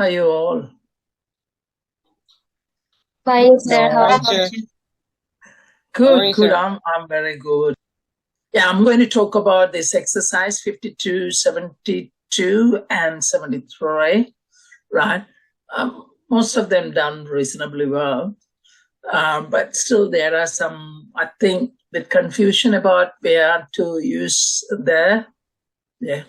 How are you all? Fine, sir. How Fine, about sir. you? Good, good. sir? I'm very good. Yeah, I'm going to talk about this exercise 52, 72, and 73, right? Most of them done reasonably well. But still there are some, I think, bit confusion about where to use there. Yeah.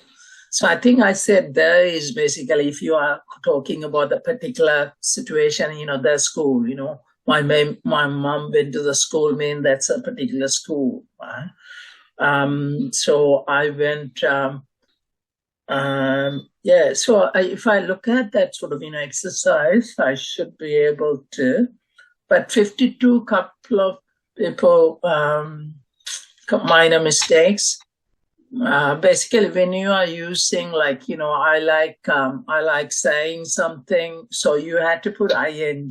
So I think I said there is basically if you are talking about a particular situation, the school, my mom went to the school, that's a particular school. Right? So I went, so if I look at that sort of, exercise, I should be able to, but 52 couple of people, minor mistakes. Basically, when you are using I like saying something, so you had to put ing.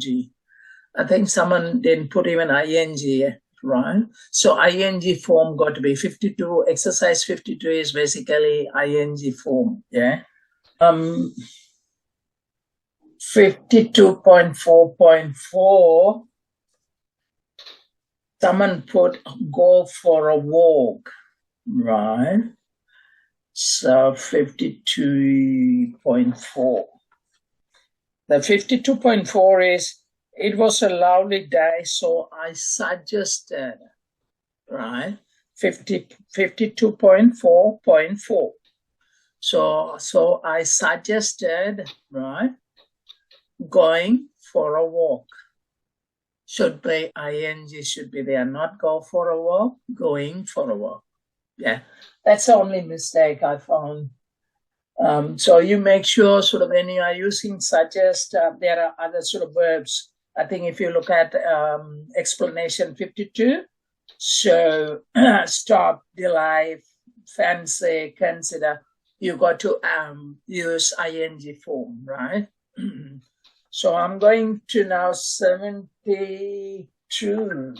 I think someone didn't put even ing, right? So ing form got to be 52. Exercise 52 is basically ing form, yeah. 52.4.4. Someone put go for a walk. Right. So 52.4. The 52.4 is, it was a lovely day, so I suggested, right? 52.4.4. So I suggested, right, going for a walk. Should be ing, should be there, not go for a walk, going for a walk. Yeah, that's the only mistake I found. So you make sure sort of when you are using suggest, there are other sort of verbs. I think if you look at explanation 52, so stop, delay, fancy, consider, you got to use ing form, right? So I'm going to now 72.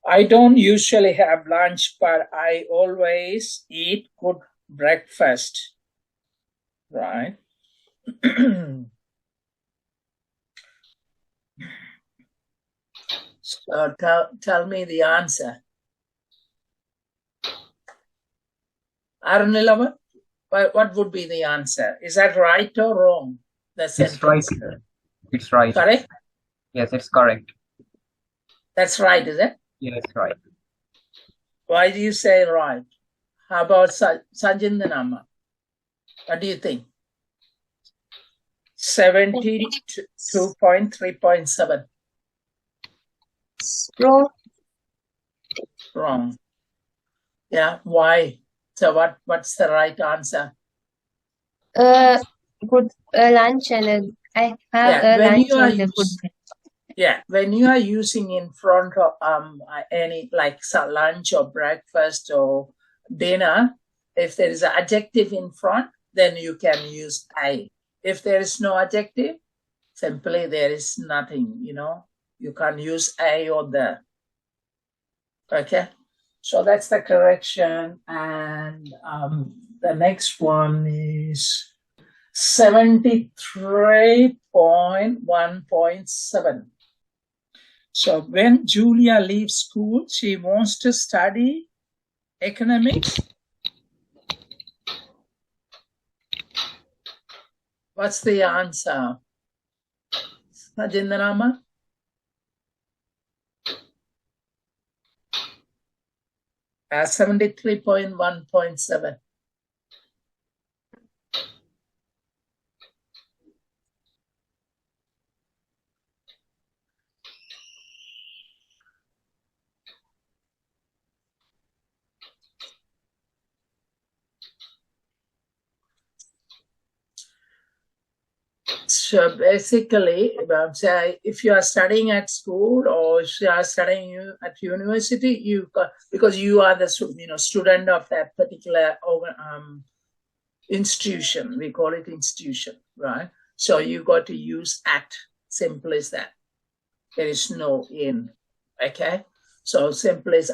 I don't usually have lunch, but I always eat good breakfast, right? So tell me the answer. Arunilava, what would be the answer? Is that right or wrong? It's right. It's right. Correct? Yes, it's correct. That's right, is it? Yes, right. Why do you say right? How about Sanjindanama? What do you think? 72.3.7. Wrong. Wrong. Yeah, why? So what's the right answer? Good lunch and I have a lunch and a good. Yeah, when you are using in front of any like lunch or breakfast or dinner, if there is an adjective in front, then you can use I. If there is no adjective, simply there is nothing, you can use I or the. Okay, so that's the correction. And the next one is 73.1.7. So when Julia leaves school, she wants to study economics. What's the answer? Sajindanama? Uh, 73.1.7. So basically, if you are studying at school or if you are studying at university, because you are the student of that particular institution. We call it institution, right? So you got to use at. Simple as that. There is no in. Okay. So simple as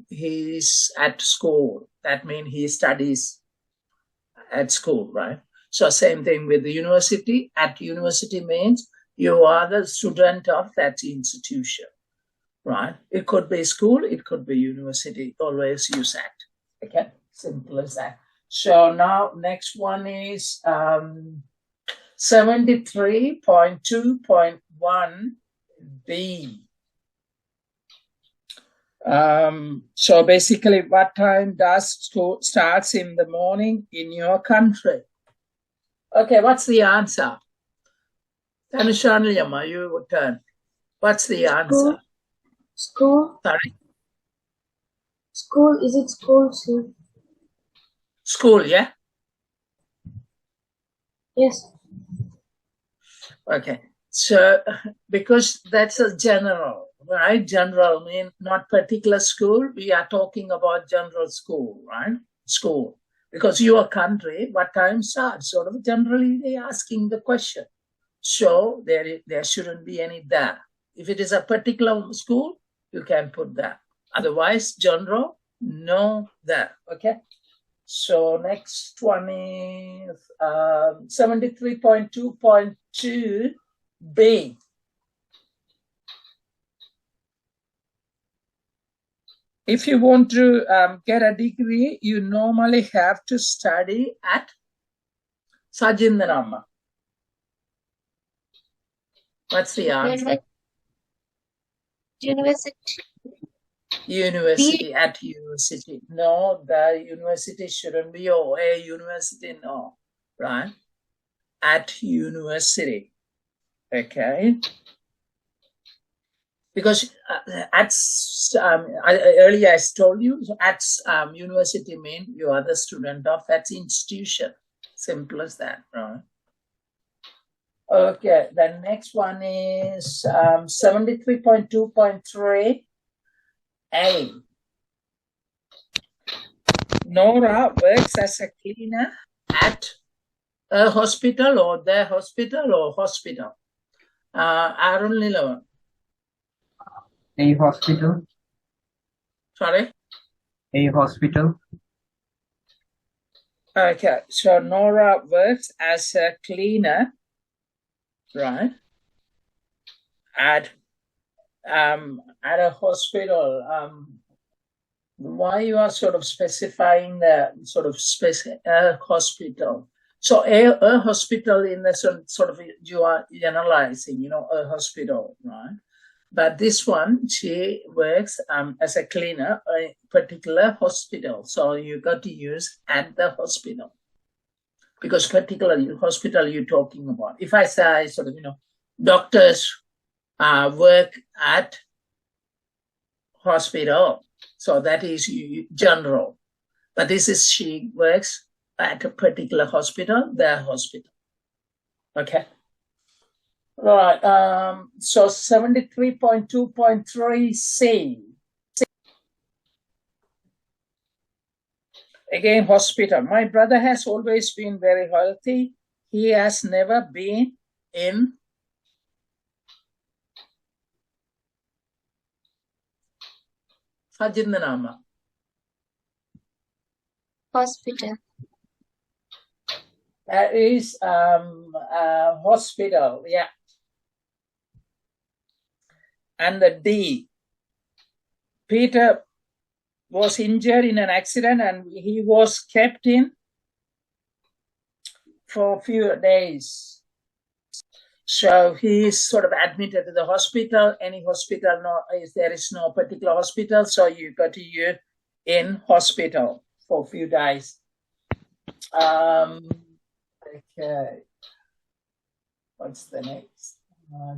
he's at school. That means he studies at school, right? So same thing with the university. At university means you are the student of that institution, right? It could be school, it could be university. Always use at. Okay, simple as that. So now next one is 73.2.1b. So basically, what time does school starts in the morning in your country? Okay, what's the answer? Tanushanliyama, you turn. What's the answer? School. Sorry? School, is it school, sir? School, yeah? Yes. Okay, so because that's a general, right? General mean not particular school. We are talking about general school, right? School. Because your country, what time starts? Sort of generally they asking the question. So there shouldn't be any there. If it is a particular school, you can put that. Otherwise, general, no there. Okay. So next one is 73.2.2b. If you want to get a degree, you normally have to study at Sajindanamma. What's the answer? University. University, at university. No, the university shouldn't be a university, no, right? At university, okay? Because earlier I told you, at university means you are the student of that institution. Simple as that, right? Okay, the next one is 73.2.3a. Nora works as a cleaner at a hospital or the hospital or hospital. Arun Nilavan. A hospital. Sorry? A hospital. Okay, so Nora works as a cleaner, right? At a hospital. Why you are sort of specifying the sort of hospital? So a hospital in the sort of you are generalizing, a hospital, right? But this one, she works as a cleaner, a particular hospital. So you got to use at the hospital. Because particularly hospital you're talking about. If I say sort of, doctors work at hospital, so that is general. But this is she works at a particular hospital, their hospital. Okay. Right. So 73.2.3c. Again, hospital. My brother has always been very healthy. He has never been in Sajindanamma. Hospital. That is hospital, yeah. And the D. Peter was injured in an accident and he was kept in for a few days. So he is sort of admitted to the hospital. Any hospital, if there is no particular hospital, so you got to use in hospital for a few days. Okay. What's the next?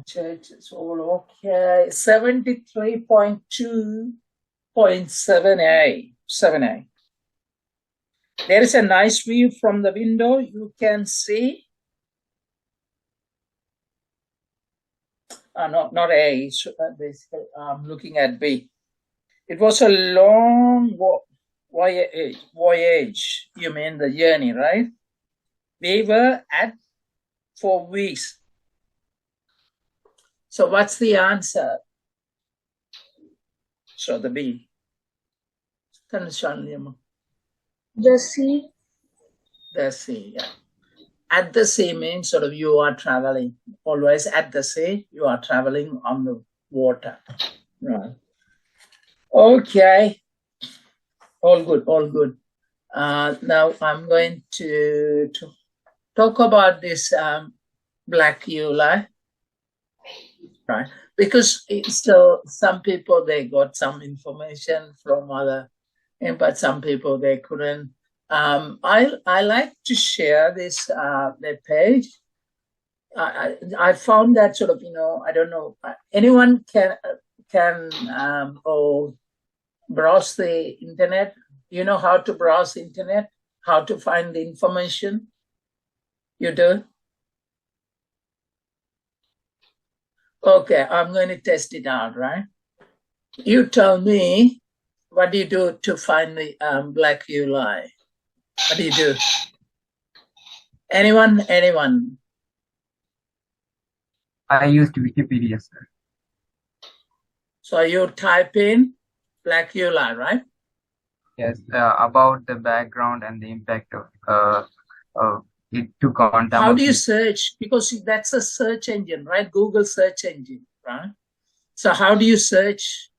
Church is all okay. 73.2.7a. 7a. There is a nice view from the window. You can see. Not A. Basically, I'm looking at B. It was a long voyage. You mean the journey, right? We were at 4 weeks. So what's the answer? So the B. The C. The sea, yeah. At the sea means sort of you are traveling. Always at the sea, you are traveling on the water. Right. Okay. All good, all good. Now I'm going to talk about this black eula, right? Because still some people, they got some information from other, but some people they couldn't. I like to share this the page. I found that sort of, I don't know, anyone can or browse the internet. You know how to browse internet, how to find the information. You do? Okay, I'm going to test it out, right? You tell me, what do you do to find the black eula? What do you do? Anyone? I used Wikipedia, sir. So you type in black eula, right? Yes, about the background and the impact of it took on How Tamil do you people. search? Because that's a search engine, right? Google search engine, right? So how do you search?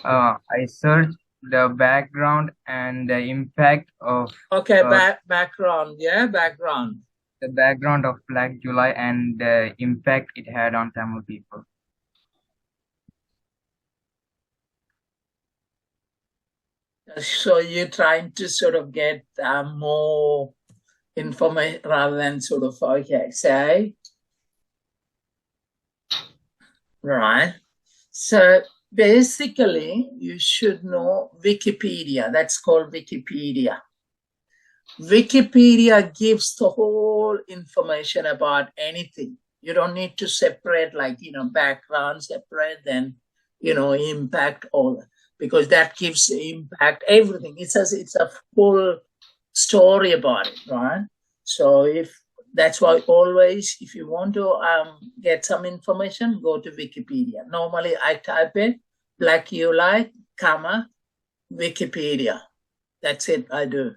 I searched the background and the impact of Okay, background, yeah, background. the background of Black July and the impact it had on Tamil people. So you're trying to sort of get more information rather than sort of, okay, say, right. So basically, you should know Wikipedia. That's called Wikipedia. Wikipedia gives the whole information about anything. You don't need to separate, like, background separate, then, impact all, because that gives impact everything. It's a full story about it, right? So that's why always, if you want to get some information, go to Wikipedia. Normally, I type in black eula, comma, Wikipedia. That's it, I do.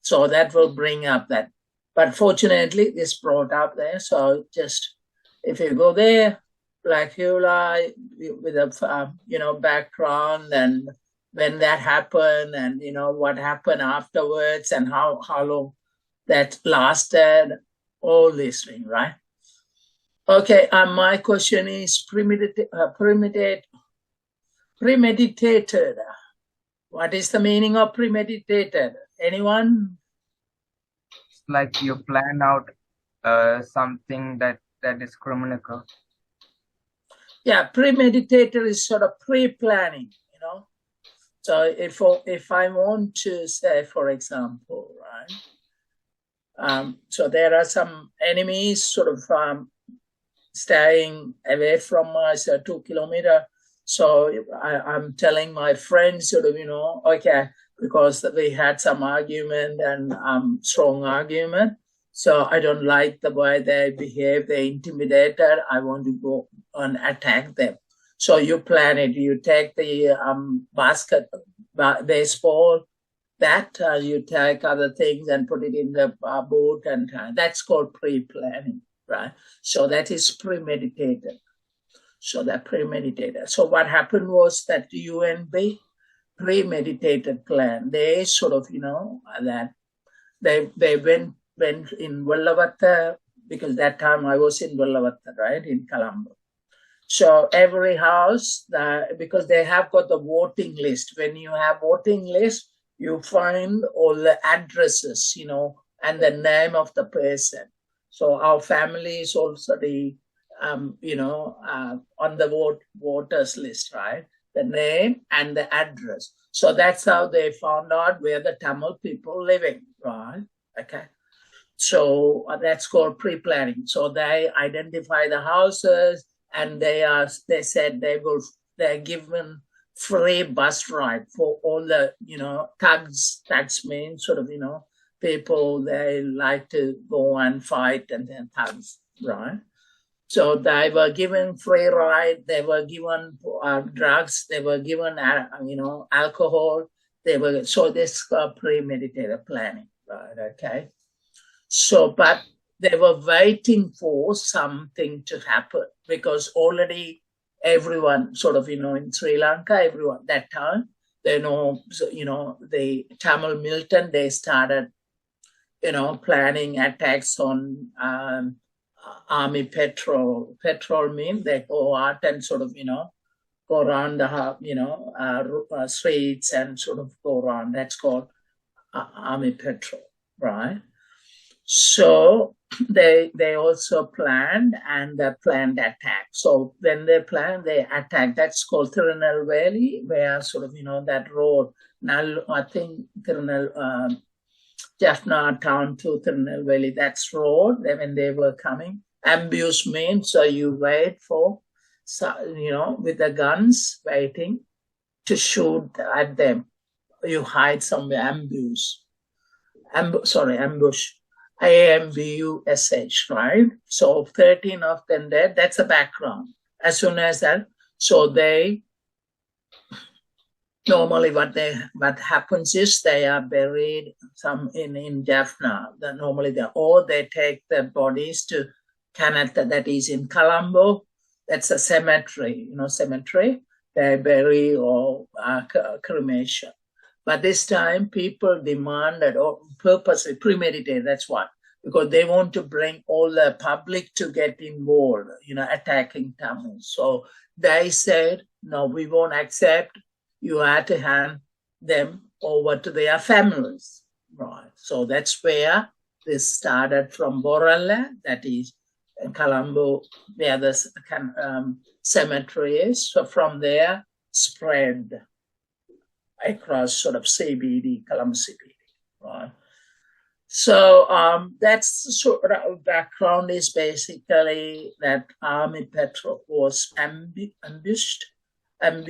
So that will bring up that. But fortunately, this brought up there. So just, if you go there, black eula with a, background and when that happened and, what happened afterwards and how long that lasted, all this thing, right? Okay, my question is premeditated. What is the meaning of premeditated? Anyone? It's like you plan out something that is criminal. Yeah, premeditated is sort of pre-planning, So if I want to say, for example, right, so there are some enemies sort of staying away from us, 2 kilometers. So I'm telling my friends sort of, okay, because we had some argument and strong argument. So I don't like the way they behave. They intimidated. I want to go and attack them. So you plan it. You take the baseball, that you take other things and put it in the boat, and that's called pre-planning, right? So that is premeditated. So that premeditated. So what happened was that the UNB premeditated plan. They sort of, that they went in Vallavatta, because that time I was in Vallavatta, right, in Colombo. So every house, because they have got the voting list. When you have voting list, you find all the addresses, and the name of the person. So our family is also the, on the voters list, right? The name and the address. So that's how they found out where the Tamil people living, right? Okay. So that's called pre-planning. So they identify the houses, and they said they're given free bus ride for all the, thugs. Thugs mean sort of, people, they like to go and fight, and then thugs, right? So they were given free ride. They were given drugs. They were given, alcohol. this premeditated planning, right? Okay. So, but they were waiting for something to happen because already everyone sort of, in Sri Lanka, everyone that time, they know, the Tamil militant, they started, planning attacks on army patrol. Patrol means they go out and sort of, go around the, streets and sort of go around. That's called army patrol, right? So they also planned attack. So when they planned, they attacked. That's called Tirunelveli, where sort of, that road. Now, I think Jaffna town to Tirunelveli, that's road. When they were coming, ambush means so you wait for, with the guns waiting to shoot at them. You hide somewhere, ambush. Ambush. AMBUSH, right? So 13 of them there, that's the background. As soon as that, so they, normally what happens is they are buried some in Jaffna. Normally they take their bodies to Kanata, that is in Colombo. That's a cemetery, cemetery. They bury or cremation. But this time people demanded, or purposely premeditated, that's what, because they want to bring all the public to get involved, attacking Tamils. So they said, no, we won't accept. You have to hand them over to their families. Right. So that's where this started from Borala, that is in Colombo, where the cemetery is. So from there, spread across sort of CBD, Colombo CBD, right? So that's sort of background is basically that army patrol was ambushed. Then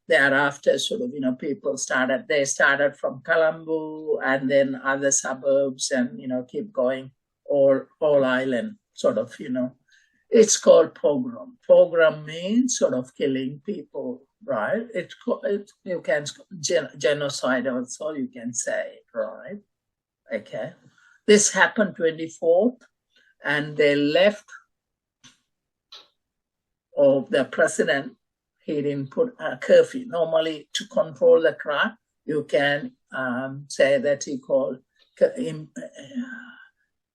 thereafter, sort of, people started from Colombo and then other suburbs and, keep going all island, sort of, It's called pogrom. Pogrom means sort of killing people, right? You can genocide also, you can say, right? Okay. This happened 24th, and they left. Or the president, he didn't put a curfew. Normally, to control the crowd, you can say that he called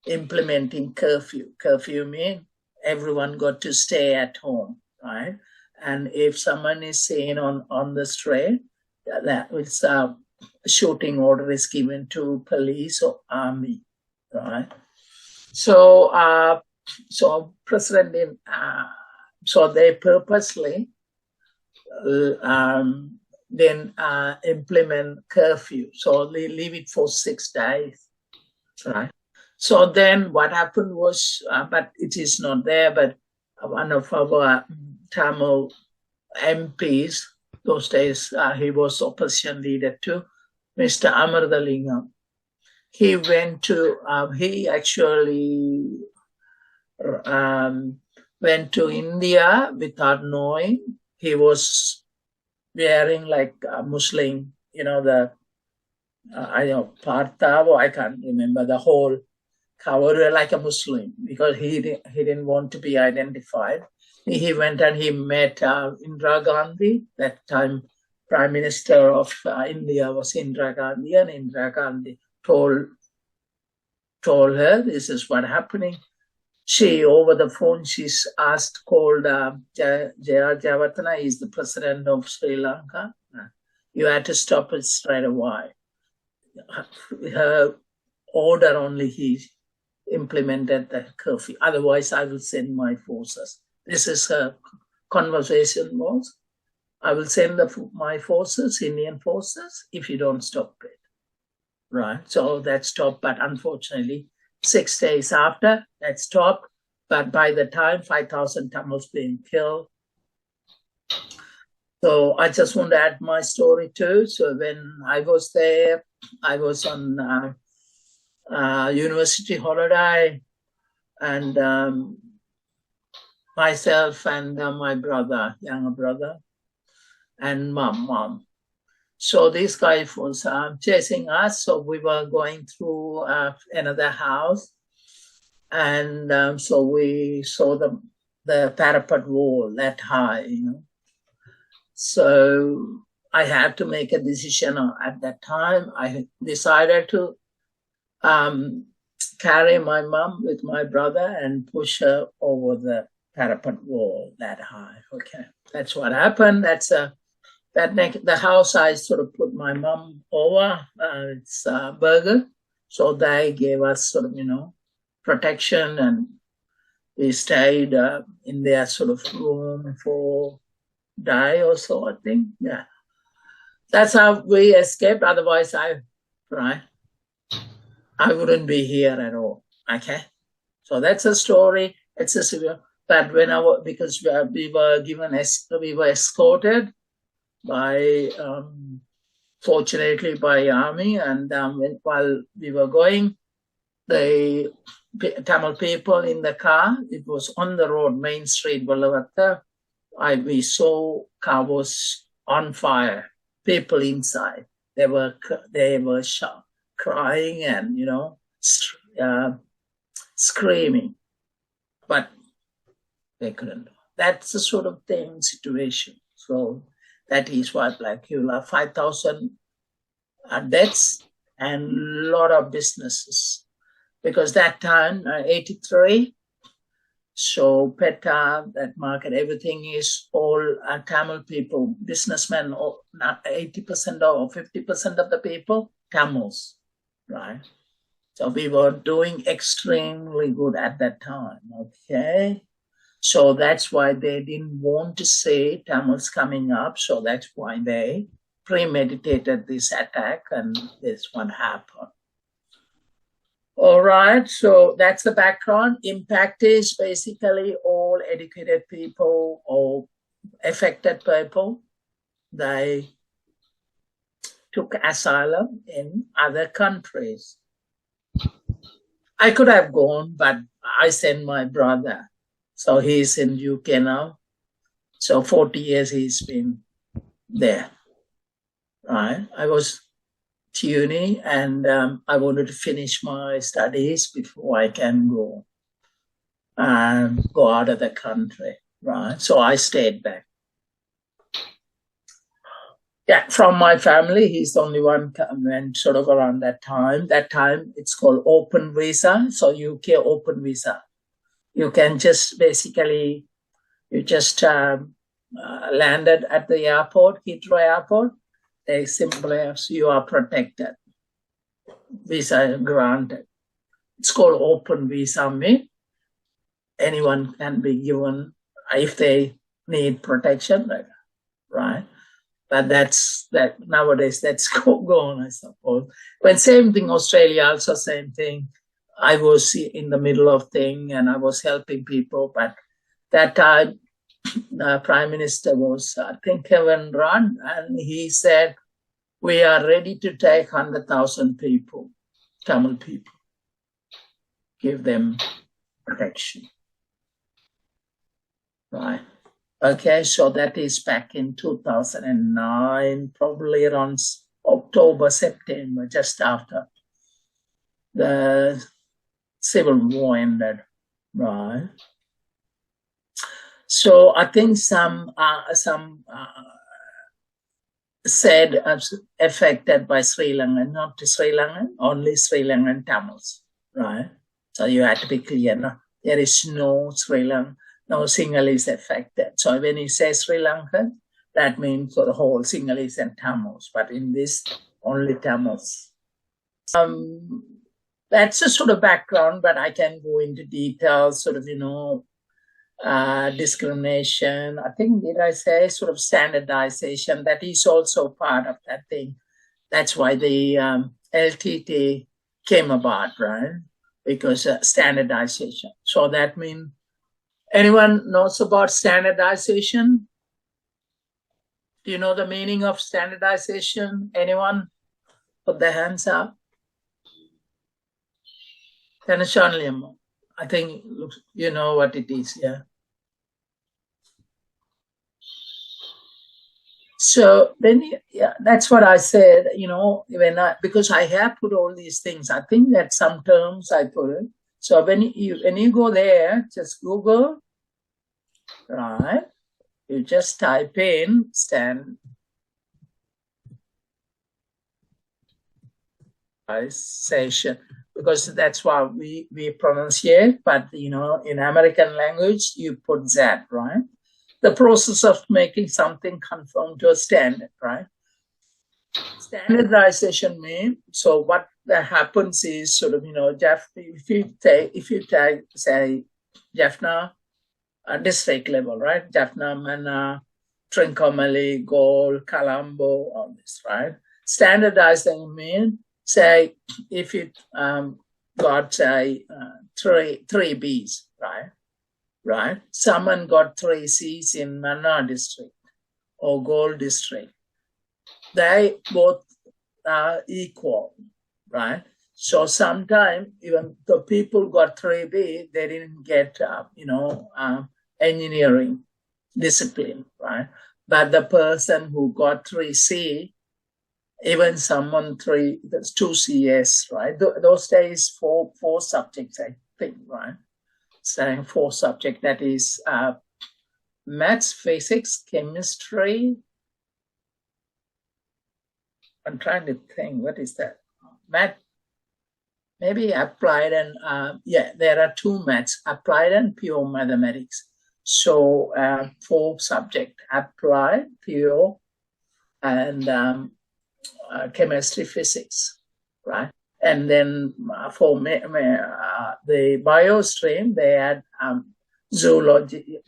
implementing curfew. Curfew means everyone got to stay at home, right? And if someone is seen on the street, that is a shooting order is given to police or army, right? So President, so they purposely then implement curfew. So they leave it for 6 days, right? So then what happened was, but it is not there, but one of our Tamil MPs, those days he was opposition leader too, Mr. Amarthalingam. He went to, he actually went to India without knowing. He was wearing like a Muslim, the, Partha, I can't remember the whole cover, like a Muslim, because he didn't want to be identified. He went and he met Indira Gandhi. That time, Prime Minister of India was Indira Gandhi, and Indira Gandhi told her this is what happening. She, over the phone, she's called Jaya Jayawarthana, is the president of Sri Lanka. You had to stop it straight away. Her order only he implemented the curfew. Otherwise, I will send my forces. This is a conversation was. I will send my forces, Indian forces, if you don't stop it. Right. So that stopped, but unfortunately, 6 days after, that stopped. But by the time 5,000 Tamils being killed. So I just want to add my story too. So when I was there, I was on university holiday, and myself and my brother, younger brother, and mom. So this guy was chasing us. So we were going through another house, and so we saw the parapet wall that high, So I had to make a decision at that time. I decided to carry my mom with my brother and push her over the parapet wall that high. Okay, that's what happened. The house I sort of put my mom over. It's Burger, so they gave us sort of protection, and we stayed in their sort of room for a day or so, I think. Yeah, that's how we escaped. Otherwise, I wouldn't be here at all. Okay, so that's a story. It's a severe. But because we were escorted by fortunately by army, and while we were going, the Tamil people in the car, it was on the road, Main Street, Valluvam. We saw car was on fire, people inside. They were crying and screaming, but they couldn't. That's the sort of situation. So that is what, like, you'll have 5,000 deaths and a lot of businesses. Because that time, 83, so PETA, that market, everything is all Tamil people, businessmen, 80% or 50% of the people, Tamils, right? So we were doing extremely good at that time, okay? So that's why they didn't want to say Tamils coming up. So that's why they premeditated this attack, and this one happened. All right, so that's the background. Impact is basically all educated people or affected people. They took asylum in other countries. I could have gone, but I sent my brother. So he's in UK now. So 40 years he's been there. Right? I was to uni, and I wanted to finish my studies before I can go and go out of the country. Right? So I stayed back. Yeah, from my family, he's the only one went sort of around that time. That time it's called open visa. So UK open visa. You can just basically, you just landed at the airport, Heathrow Airport. They simply ask you are protected. Visa granted. It's called open visa. Anyone can be given if they need protection, right? But nowadays that's gone, I suppose. When same thing, Australia also same thing. I was in the middle of thing and I was helping people, but that time the Prime Minister was, I think, Kevin Rudd, and he said, we are ready to take 100,000 people, Tamil people, give them protection. Right. Okay, so that is back in 2009, probably around October, September, just after the Civil War ended. Right. So I think some said affected by Sri Lankan, not Sri Lankan, only Sri Lankan Tamils, right? So you have to be clear. No? There is no Sri Lankan, no Sinhalese affected. So when you say Sri Lankan, that means for the whole Sinhalese and Tamils. But in this, only Tamils. That's a sort of background, but I can go into details, sort of, discrimination. I think, did I say sort of standardization? That is also part of that thing. That's why the LTT came about, right? Because standardization. So that means, anyone knows about standardization? Do you know the meaning of standardization? Anyone? Put their hands up. I think you know what it is, yeah. So then, yeah, that's what I said, because I have put all these things, I think that some terms I put it. So when you go there, just Google, right? You just type in standardization, because that's what we pronunciate, but in American language, you put that, right? The process of making something conform to a standard, right? Standardization means, so what that happens is sort of, if you take, say, Jaffna, district level, right? Jaffna, Manna, Trincomalee, Galle, Colombo, all this, right? Standardizing means, say, if you got, say, three Bs, right? Right? Someone got 3 Cs in Manna district or Galle district. They both are equal, right? So sometimes even the people got 3B, they didn't get, engineering discipline, right? But the person who got 3C, even someone that's 2CS, right? Those days, four subjects, I think, right? Saying 4 subjects, that is maths, physics, chemistry. I'm trying to think, what is that? Math, maybe applied and, there are 2 maths, applied and pure mathematics. So 4 subjects, applied, pure, and chemistry, physics, right? And then for the bio stream, they had zoology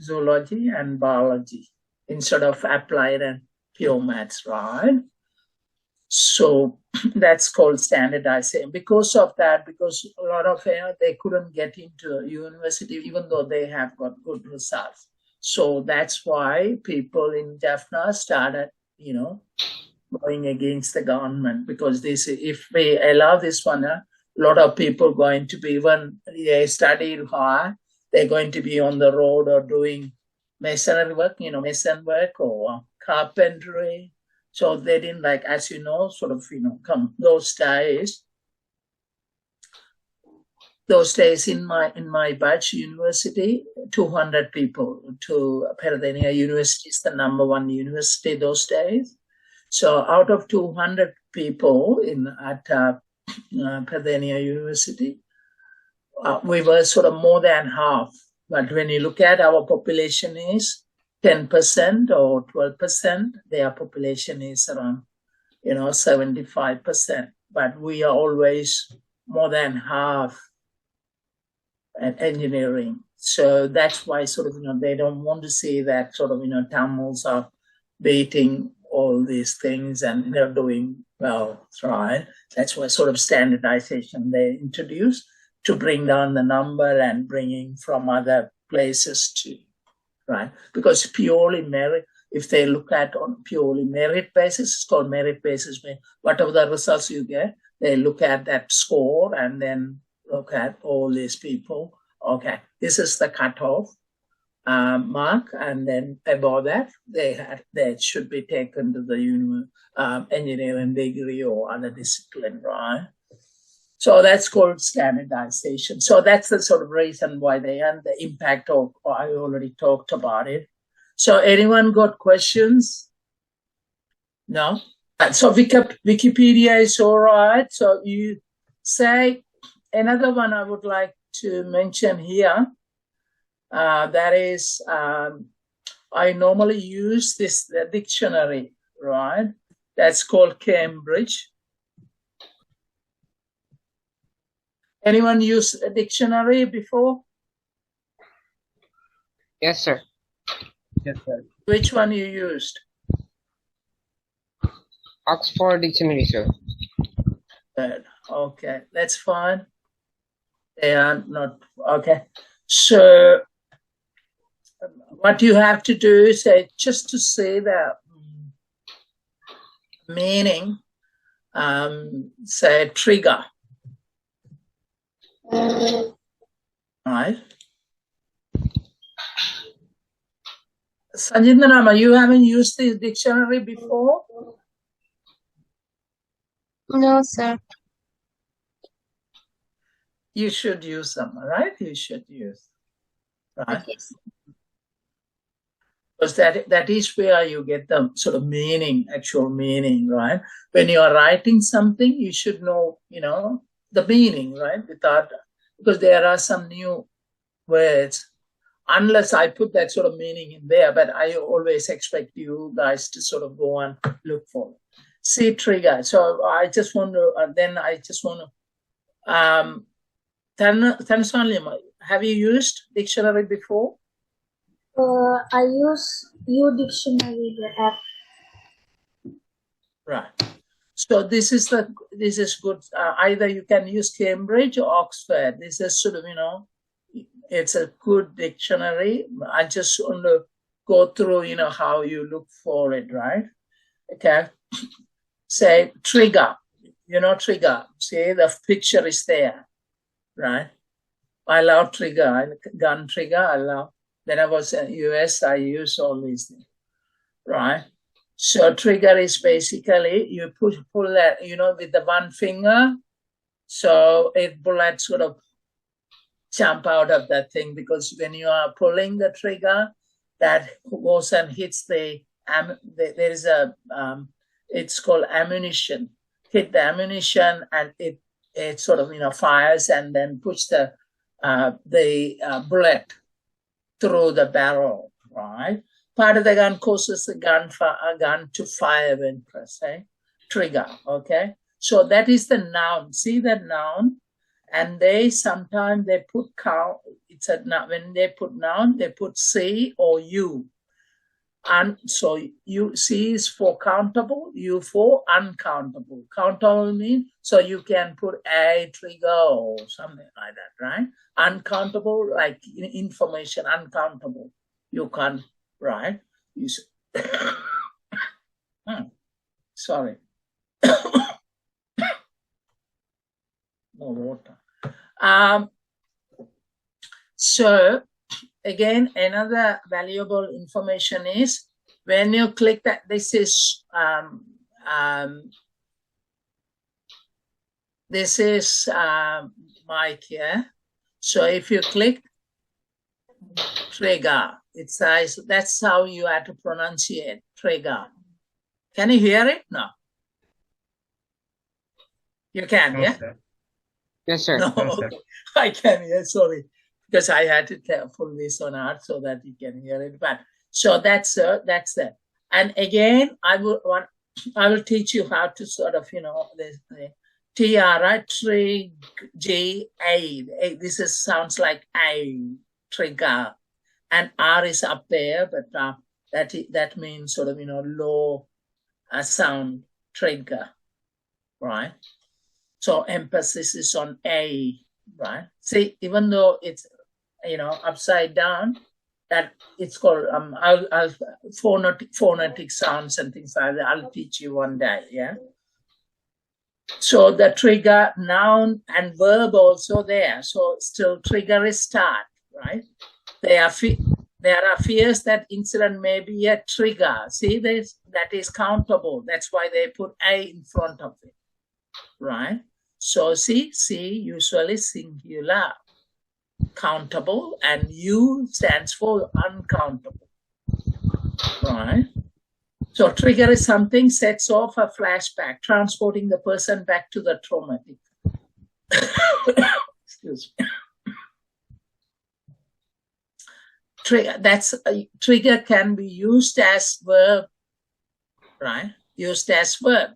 and biology instead of applied and pure maths, right? So that's called standardization. Because of that, because a lot of they couldn't get into university even though they have got good results. So that's why people in Jaffna started, going against the government, because they say if we allow this one, a lot of people going to be, when they studied hard, they're going to be on the road or doing masonry work, mason work or carpentry. So they didn't like, as you know, sort of, come those days in my batch university, 200 people to Peradeniya University is the number 1 university those days. So out of 200 people at Peradeniya University, we were sort of more than half. But when you look at our population is 10% or 12%, their population is around, 75%. But we are always more than half at engineering. So that's why sort of, they don't want to see that sort of, Tamils are beating all these things and they're doing well, right? That's why sort of standardization they introduced to bring down the number and bringing from other places too, right? Because purely merit, if they look at on purely merit basis, it's called merit basis. Whatever the results you get, they look at that score and then look at all these people. Okay, this is the cutoff mark, and then above that, they should be taken to the engineering degree or other discipline, right? So that's called standardization. So that's the sort of reason why and the impact of, I already talked about it. So anyone got questions? No? So Wikipedia is all right. So you say, another one I would like to mention here, that is, I normally use this dictionary, right? That's called Cambridge. Anyone use a dictionary before? Yes, sir. Yes, sir. Which one you used? Oxford Dictionary, sir. Good. Okay, that's fine. They are not, okay. So what you have to do is just to say the meaning, say trigger. Right? Sanjithanama, you haven't used this dictionary before? No, sir. You should use them, right? You should use, right? Okay. Because that is where you get the sort of meaning, actual meaning, right? When you are writing something, you should know, the meaning, right? Because there are some new words, unless I put that sort of meaning in there, but I always expect you guys to sort of go and look for it. See, trigger. So I just want to, Tansanlima, have you used dictionary before? I use U-Dictionary app. Right. So this is good. Either you can use Cambridge or Oxford. This is sort of, it's a good dictionary. I just want to go through, how you look for it, right? Okay. Say trigger, trigger. See, the picture is there, right? I love trigger, gun trigger. I love. When I was in US, I used all these things, right? So trigger is basically you pull that, with the one finger. So bullet sort of jump out of that thing, because when you are pulling the trigger, that goes and hits there is a, it's called ammunition. Hit the ammunition and it sort of, fires and then puts the bullet through the barrel, right? Part of the gun causes the gun to fire when pressed, trigger, okay? So that is the noun. See that noun? And sometimes they put count. When they put noun, they put C or U. And so C is for countable, U for uncountable. Countable means, so you can put a trigger or something like that, right? Uncountable, like information, uncountable. You can't, right? Sorry. No water. So again, another valuable information is when you click that, this is mic here. So if you click trigger, it says that's how you have to pronunciate trigger. Can you hear it? No. You can, No, yeah? sir. Yes, sir. No, No, sir. I can hear, sorry. Because I had to pull this on out so that you can hear it. But so that's it. And again, I will teach you how to sort of, the TR, trig, G, A. This sounds like A, trigger. And R is up there, but that means sort of, low sound, trigger, right? So emphasis is on A, right? See, even though it's, upside down, that it's called I'll phonetic sounds and things like that. I'll teach you one day, yeah. So the trigger, noun and verb also there. So still trigger is start, right? There are fears that incident may be a trigger. See, that is countable. That's why they put A in front of it, right? So C usually singular, countable, and U stands for uncountable, right? So trigger is something sets off a flashback, transporting the person back to the traumatic. Excuse me. Trigger can be used as verb, right? Used as verb.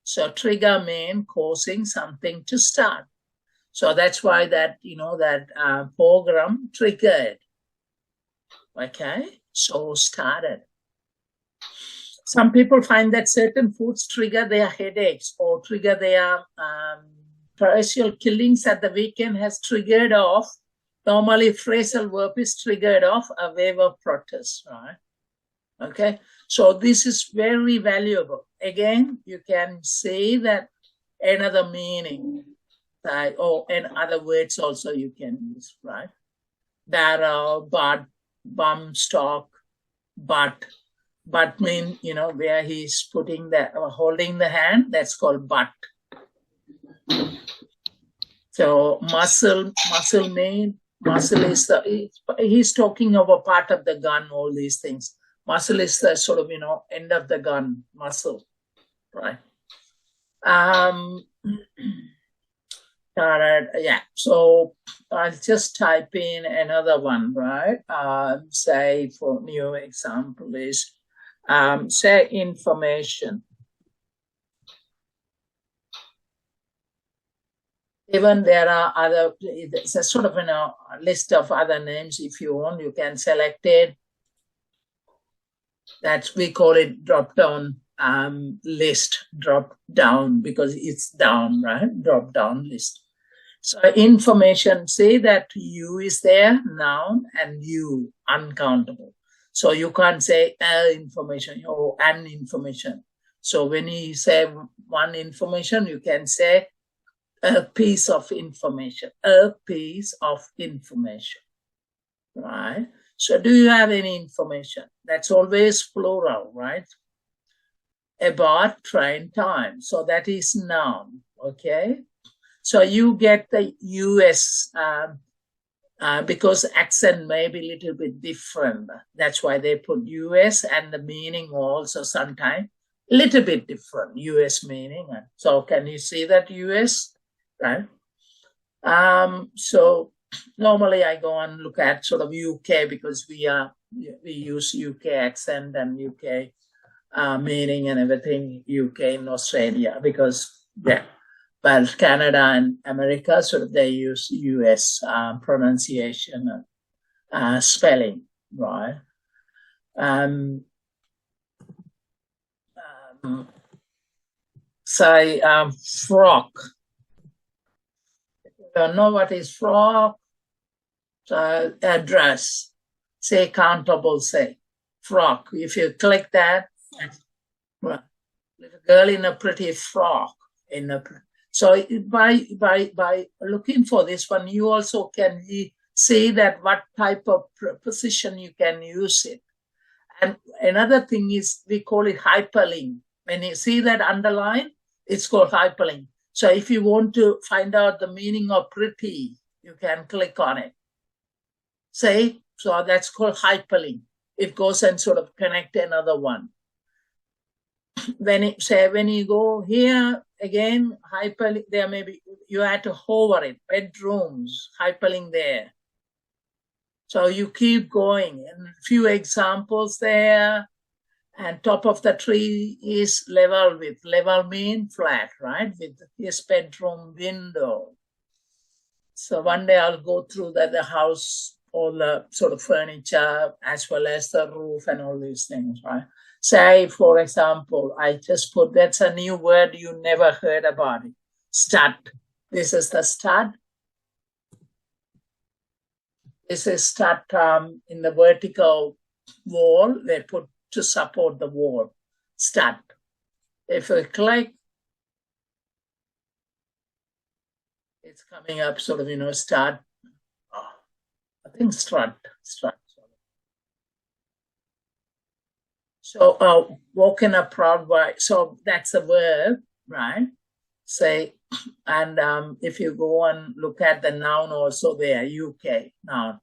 So trigger means causing something to start. So that's why that program triggered. Okay, so started. Some people find that certain foods trigger their headaches or trigger their partial killings at the weekend has triggered off. Normally, phrasal verb is triggered off a wave of protest, right? Okay, so this is very valuable. Again, you can say that another meaning, right? Or in other words also you can use, right? Barrel, bud, bum, stock, but mean, where he's putting holding the hand, that's called butt. So muscle is he's talking of a part of the gun, all these things. Muscle is the sort of, end of the gun, muscle, right? Yeah, so I'll just type in another one, right? Say for new example is, say information. Even there are other, it's a sort of, list of other names. If you want, you can select it. That's, we call it drop down list, drop down, because it's down, right? Drop down list. So information, say that you is there, noun, and you, uncountable. So you can't say information or an information. So when you say one information, you can say a piece of information, right? So do you have any information? That's always plural, right? About train time. So that is noun, okay? So you get the US, because accent may be a little bit different. That's why they put US, and the meaning also sometimes a little bit different, US meaning. So can you see that US, right? So normally I go and look at sort of UK, because we use UK accent and UK meaning and everything, UK in Australia, because but Canada and America, sort of they use US pronunciation and spelling, right? Say frock. If you don't know what is frock, so address, say countable, say frock. If you click that, little girl in a pretty frock, so by looking for this one, you also can see that what type of preposition you can use it. And another thing is, we call it hyperlink. When you see that underline, it's called hyperlink. So if you want to find out the meaning of pretty, you can click on it. So that's called hyperlink. It goes and sort of connect another one. When you go here again, hyperlink, there maybe you have to hover it, bedrooms, hyperlink there. So you keep going, and a few examples there. And top of the tree is level with. Level mean flat, right? With his bedroom window. So one day I'll go through the house, all the sort of furniture, as well as the roof and all these things, right? Say, for example, I just put, that's a new word you never heard about it. Stud. This is the stud. This is stud in the vertical wall. They put to support the wall. Stud. If we click, it's coming up sort of, stud. Oh, I think strut. So walk in a proud way. So that's a verb, right? Say, and if you go and look at the noun also there, UK noun.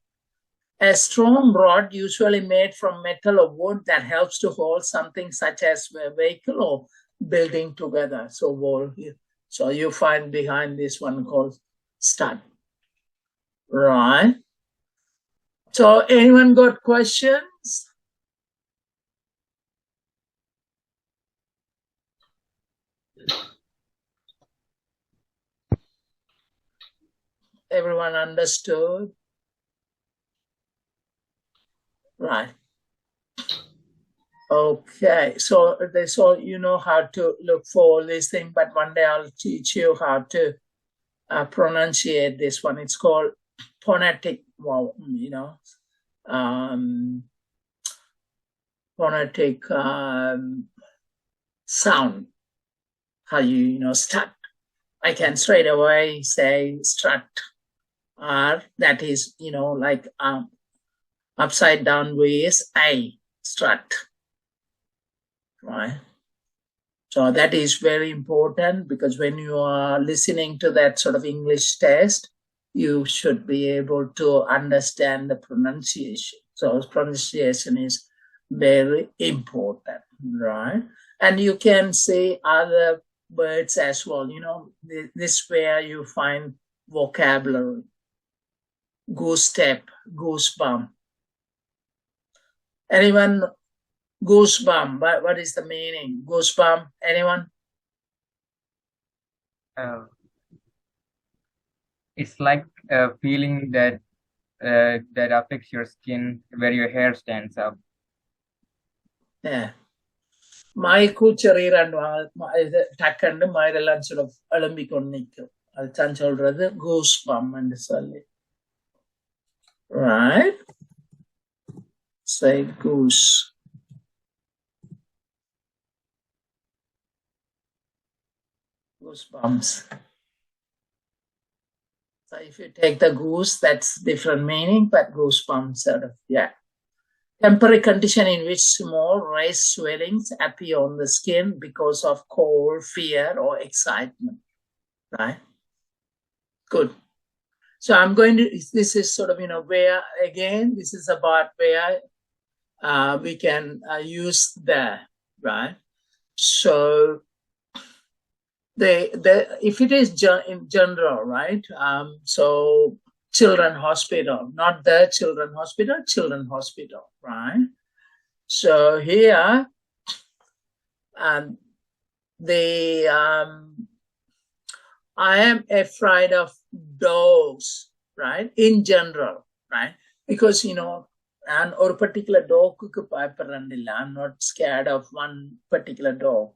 A strong rod, usually made from metal or wood, that helps to hold something such as a vehicle or building together. So wall here. So you find behind this one called stud. Right. So anyone got questions? Everyone understood? Right. Okay, so that's all, you know how to look for all these things, but one day I'll teach you how to pronunciate this one. It's called phonetic, phonetic sound. How strut. I can straight away say strut, or that is, like upside down way is I, strut, right? So that is very important, because when you are listening to that sort of English test, you should be able to understand the pronunciation. So pronunciation is very important, right? And you can say other words as well. This where you find vocabulary. Goose step, goosebump. Anyone? Goosebump. What is the meaning? Goosebump. Anyone? It's like a feeling that that affects your skin where your hair stands up. Yeah. Maiku Cheriran Takan, my sort of Olympic I'll touch already goosebump and solid. Right? Say goose. Goosebumps. So if you take the goose, that's different meaning, but goosebumps sort of, yeah. Temporary condition in which small raised swellings appear on the skin because of cold, fear, or excitement, right? Good. So I'm going to, this is sort of, where, again, this is about where we can use the, right? So if it is in general, right? So children hospital, not the children hospital, right? So here, I am afraid of dogs, right? In general, right? Because, and or particular dog, I'm not scared of one particular dog,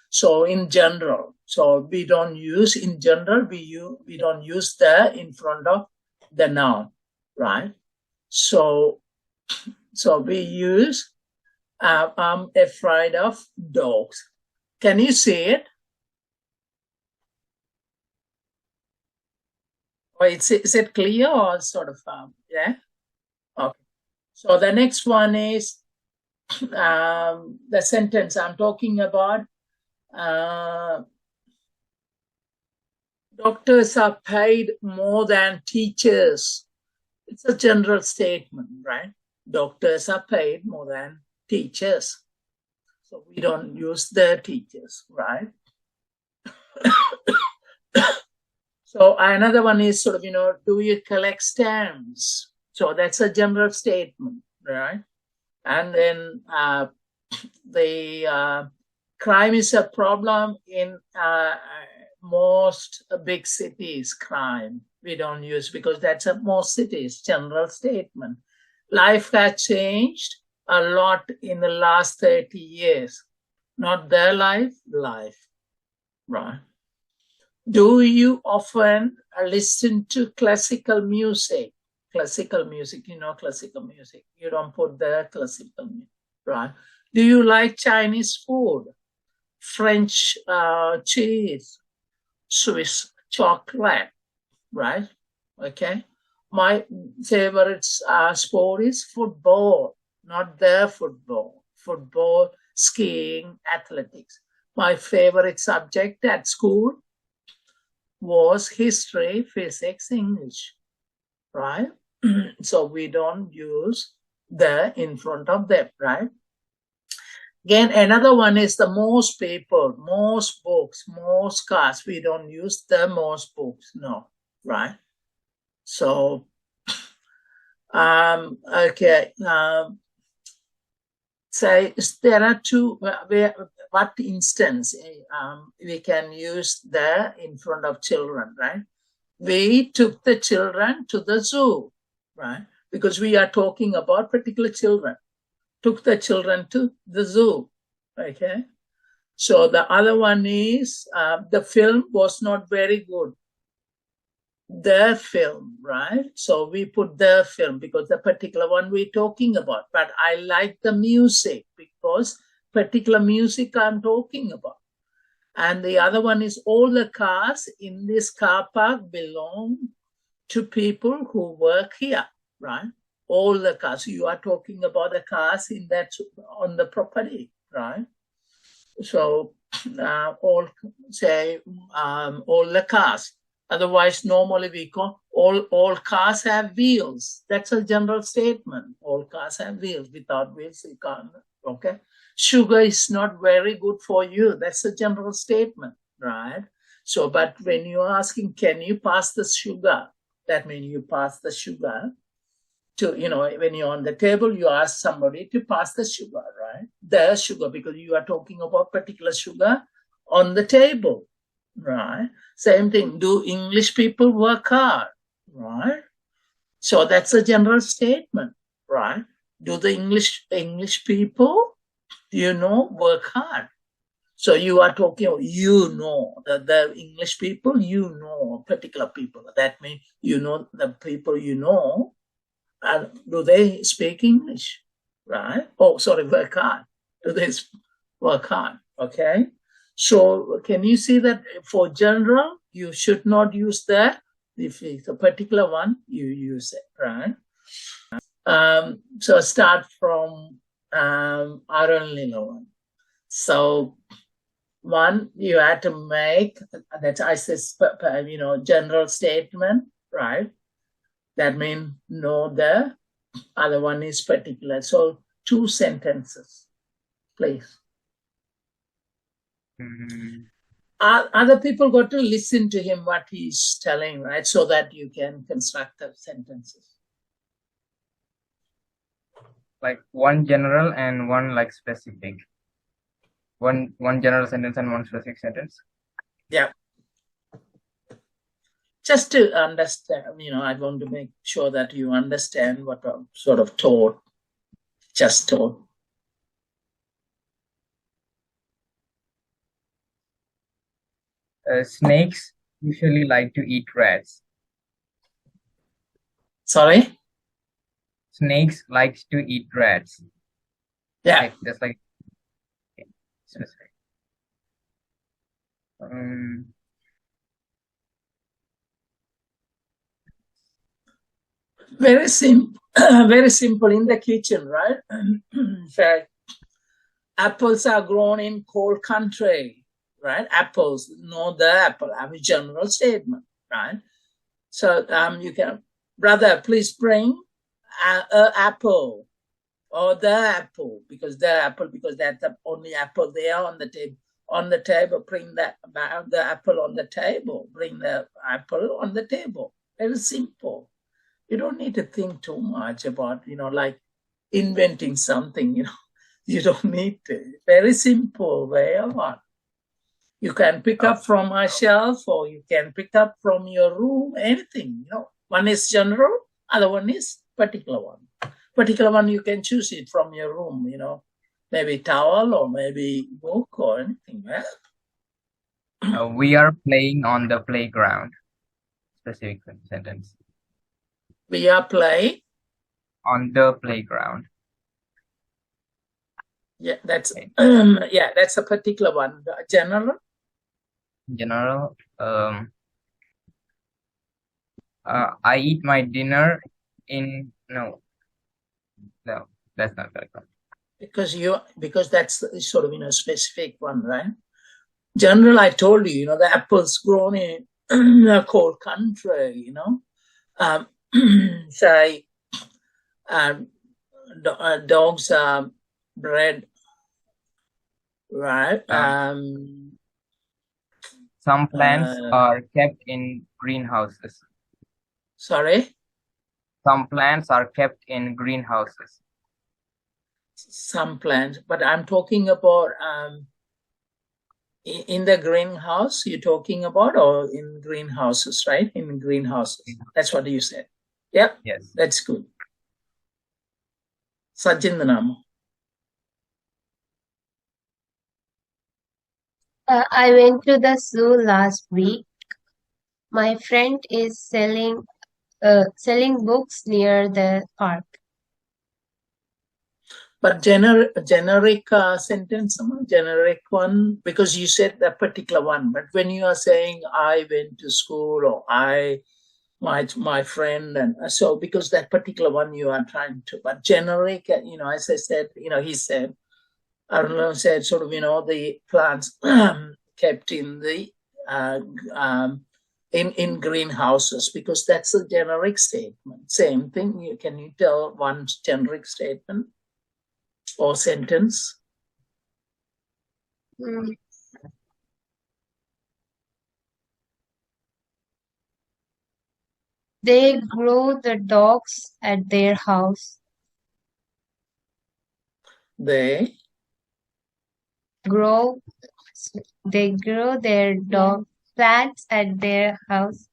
So in general, so we don't use in general, we don't use the in front of the noun, right? So we use I'm afraid of dogs. Can you see it? Or is it clear or sort of yeah? Okay. So the next one is the sentence I'm talking about. Doctors are paid more than teachers. It's a general statement, right? Doctors are paid more than teachers. So we don't use the teachers, right? So another one is sort of, do you collect stamps? So that's a general statement, right? And then the crime is a problem in most big cities, crime. We don't use, because that's a most cities, general statement. Life has changed a lot in the last 30 years. Not their life, right? Do you often listen to classical music? Classical music, classical music. You don't put the classical music, right? Do you like Chinese food? French cheese, Swiss chocolate, right? Okay. My favorite sport is football, not the football. Football, skiing, athletics. My favorite subject at school was history, physics, English, right? So we don't use the in front of them, right? Again, another one is the most paper, most books, most cars. We don't use the most books, no, right? So, okay. So there are two, what instance we can use the in front of children, right? We took the children to the zoo, right? Because we are talking about particular children. Took the children to the zoo, okay? So the other one is the film was not very good. The film, right? So we put the film because the particular one we're talking about. But I like the music because particular music I'm talking about. And the other one is all the cars in this car park belong to people who work here, right? all the cars. You are talking about the cars in that on the property, right? So all the cars. Otherwise, normally we call all cars have wheels. That's a general statement. All cars have wheels. Without wheels, you can't. Okay. Sugar is not very good for you. That's a general statement, right? So, but when you're asking, can you pass the sugar? That means you pass the sugar to, when you're on the table, you ask somebody to pass the sugar, right? The sugar, because you are talking about particular sugar on the table, right? Same thing. Do English people work hard, right? So that's a general statement, right? Do the English people, work hard? So you are talking, the English people, particular people. That means the people do they speak English, right? Oh, sorry, work hard. Do they work hard? Okay. So can you see that for general, you should not use that. If it's a particular one, you use it, right? So start from Aaron Lilo. So one, you had to make that I said, general statement, right? That means no, the other one is particular. So 2 sentences, please. Other people got to listen to him what he's telling, right? So that you can construct the sentences. Like one general and one like specific. One general sentence and one specific sentence. Yeah. Just to understand, I want to make sure that you understand what I'm sort of taught. Snakes usually like to eat rats. Sorry? Snakes like to eat rats. Yeah. Just like specific. Very simple. Very simple in the kitchen, right? So, apples are grown in cold country, right? Apples, no, the apple. I have a general statement, right? So you can, brother, please bring an apple or the apple, because that's the only apple there on the table. On the table, bring the apple on the table. Bring the apple on the table. Very simple. You don't need to think too much about, like inventing something, You don't need to. Very simple way of art. You can pick up from a shelf or you can pick up from your room, anything, One is general, other one is particular one. Particular one, you can choose it from your room, maybe towel or maybe book or anything. We are playing on the playground. Specific sentence. We are playing on the playground. Yeah, that's that's a particular one. General. I eat my dinner in no, that's not correct. Because that's sort of specific one, right? General, I told you, the apples grown in a cold country, say dogs are bred, right? Some plants are kept in greenhouses. Sorry? Some plants are kept in greenhouses. Some plants, but I'm talking about in the greenhouse you're talking about, or in greenhouses, right? In greenhouses. That's what you said. Yeah. Yes. That's good. Sajindanam. I went to the zoo last week. My friend is selling books near the park. But generic sentence, generic one, because you said that particular one. But when you are saying I went to school or I my friend, and so because that particular one you are trying to, but generic, as I said, he said, Arnold said, sort of, the plants kept in the in greenhouses, because that's a generic statement. Same thing. Can you tell one generic statement or sentence? They grow the dogs at their house. They grow their dog plants at their house.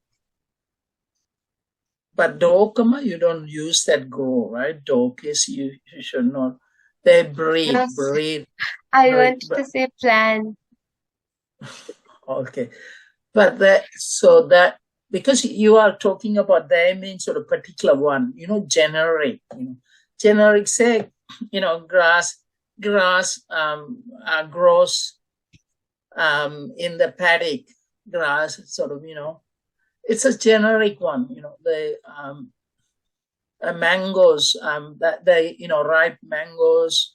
But dog, you don't use that grow, right? Dog is you should not. They breed, Yes. breed. I breed, want to say plant. Okay, but that because you are talking about they means sort of particular one, generic. Generic say, grass grows in the paddock. Grass, sort of, it's a generic one. The mangoes, that they, ripe mangoes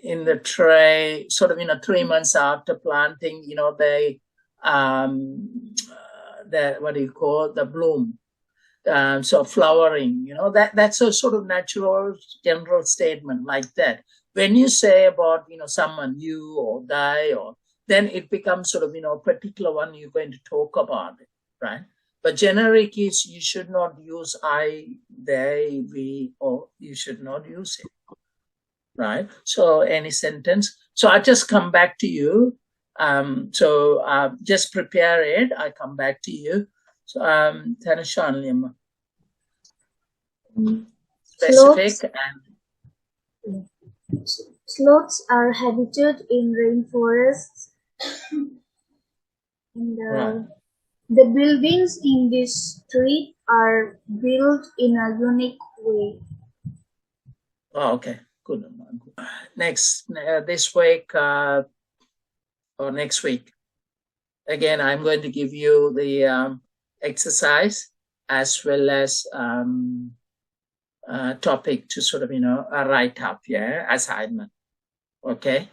in the tray, sort of, 3 months after planting, they what do you call the bloom. So flowering, that's a sort of natural general statement like that. When you say about, someone, you or they, or then it becomes sort of, particular one you're going to talk about it, right? But generic is you should not use I, they, we, or you should not use it, right? So any sentence. So I just come back to you. So just prepare it. I come back to you. So Tanishan Lima. Specific and sloths are habited in rainforests, and right. the buildings in this street are built in a unique way. Oh, okay, good. Next, this week or next week, again, I'm going to give you the exercise as well as topic to sort of, write up, assignment. Okay.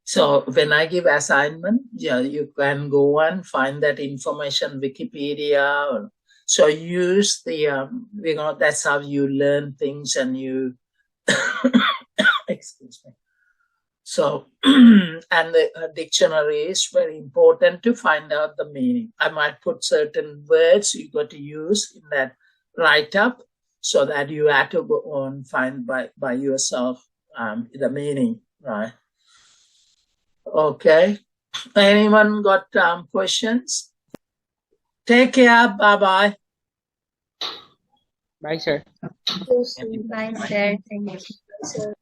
So when I give assignment, you can go and find that information, Wikipedia. So use the, that's how you learn things and you, excuse me. So, and the dictionary is very important to find out the meaning. I might put certain words you got to use in that write-up so that you have to go on find by yourself the meaning, right? Okay. Anyone got questions? Take care. Bye-bye. Bye, sir. Yes, Bye, sir. Thank you. sir.